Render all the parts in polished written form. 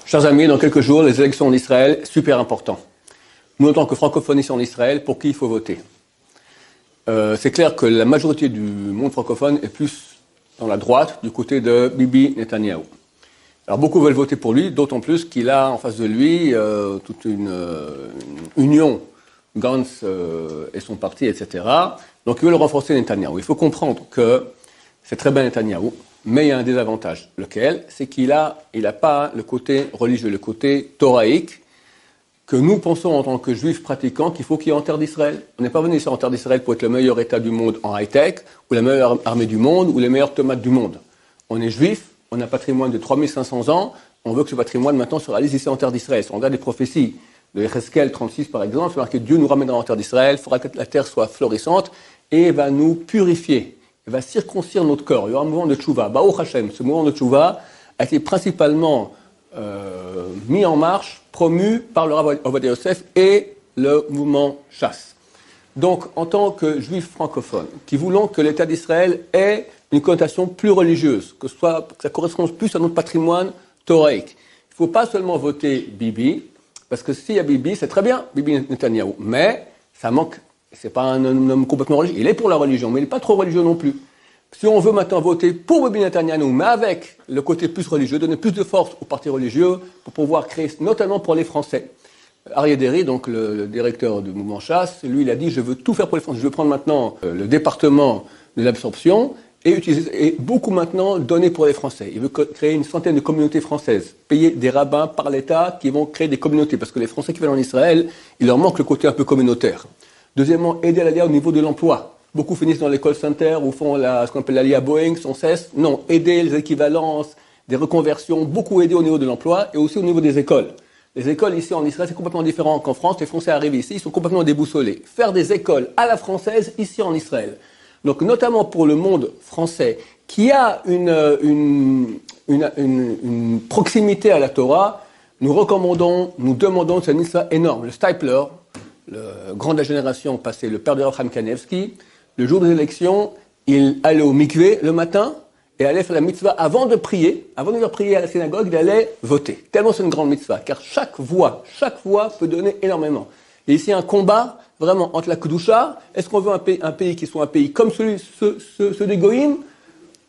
Chers amis, dans quelques jours, les élections en Israël, super important. Nous, en tant que francophones ici en Israël, pour qui il faut voter? C'est clair que la majorité du monde francophone est plus dans la droite, du côté de Bibi Netanyahu. Alors beaucoup veulent voter pour lui, d'autant plus qu'il a en face de lui toute une union, Gantz et son parti, etc. Donc ils veulent renforcer Netanyahu. Il faut comprendre que c'est très bien Netanyahu, mais il y a un désavantage. Lequel? C'est qu'il n'a pas le côté religieux, le côté thoraïque, que nous pensons en tant que juifs pratiquants qu'il faut qu'il y ait en terre d'Israël. On n'est pas venu ici en terre d'Israël pour être le meilleur État du monde en high-tech, ou la meilleure armée du monde, ou les meilleures tomates du monde. On est juifs, on a un patrimoine de 3500 ans, on veut que ce patrimoine maintenant se réalise ici en terre d'Israël. Si on regarde les prophéties de Yecheskel 36 par exemple, c'est marqué Dieu nous ramènera en terre d'Israël, il faudra que la terre soit florissante, et va nous purifier, il va circoncire notre corps. Il y aura un mouvement de tchouva. Baruch Hashem, ce mouvement de tchouva a été principalement mis en marche, promu par le Rav Ovadia Yosef et le mouvement Chasse. Donc, en tant que juifs francophones, qui voulons que l'État d'Israël ait une connotation plus religieuse, que ça corresponde plus à notre patrimoine thoraïque, il ne faut pas seulement voter Bibi, parce que s'il y a Bibi, c'est très bien, Bibi Netanyahu, mais ça manque, c'est pas un homme complètement religieux, il est pour la religion, mais il n'est pas trop religieux non plus. Si on veut maintenant voter pour Bibi Netanyahu, mais avec le côté plus religieux, donner plus de force aux partis religieux pour pouvoir créer, notamment pour les Français. Arié Deri, donc le directeur du mouvement Chasse, lui, il a dit « Je veux tout faire pour les Français. Je veux prendre maintenant le département de l'absorption et beaucoup maintenant donner pour les Français. Il veut créer une centaine de communautés françaises, payer des rabbins par l'État qui vont créer des communautés, parce que les Français qui viennent en Israël, il leur manque le côté un peu communautaire. Deuxièmement, aider à l'ALIA au niveau de l'emploi. Beaucoup finissent dans les call centers ou font ce qu'on appelle l'ALIA Boeing sans cesse. Non, aider les équivalences, des reconversions, beaucoup aider au niveau de l'emploi et aussi au niveau des écoles. Les écoles ici en Israël, c'est complètement différent qu'en France. Les Français arrivent ici, ils sont complètement déboussolés. Faire des écoles à la française ici en Israël. Donc, notamment pour le monde français, qui a une proximité à la Torah, nous recommandons, nous demandons, c'est une mitzvah énorme. Le Stipler, le grand de la génération passée, le père de Chaim Kanevsky, le jour des élections, il allait au mikvé le matin et allait faire la mitzvah avant de prier à la synagogue, il allait voter. Tellement c'est une grande mitzvah, car chaque voix peut donner énormément. Et ici, un combat vraiment entre la Kedusha. Est-ce qu'on veut un pays qui soit un pays comme ceux des Goïm,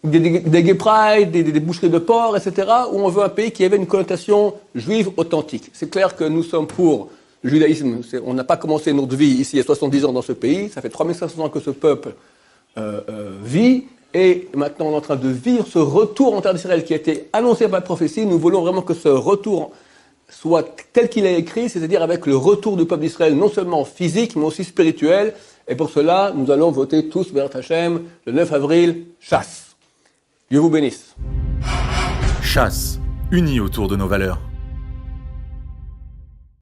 des Gepraï, des boucheries de porc, etc., ou on veut un pays qui avait une connotation juive authentique? C'est clair que nous sommes pour le judaïsme. On n'a pas commencé notre vie ici il y a 70 ans dans ce pays. Ça fait 3500 ans que ce peuple vit. Et maintenant, on est en train de vivre ce retour en terre d'Israël qui a été annoncé par la prophétie. Nous voulons vraiment que ce retour soit tel qu'il est écrit, c'est-à-dire avec le retour du peuple d'Israël, non seulement physique, mais aussi spirituel. Et pour cela, nous allons voter tous, Be'erat Hashem, le 9 avril, Chasse. Dieu vous bénisse. Chasse, unis autour de nos valeurs.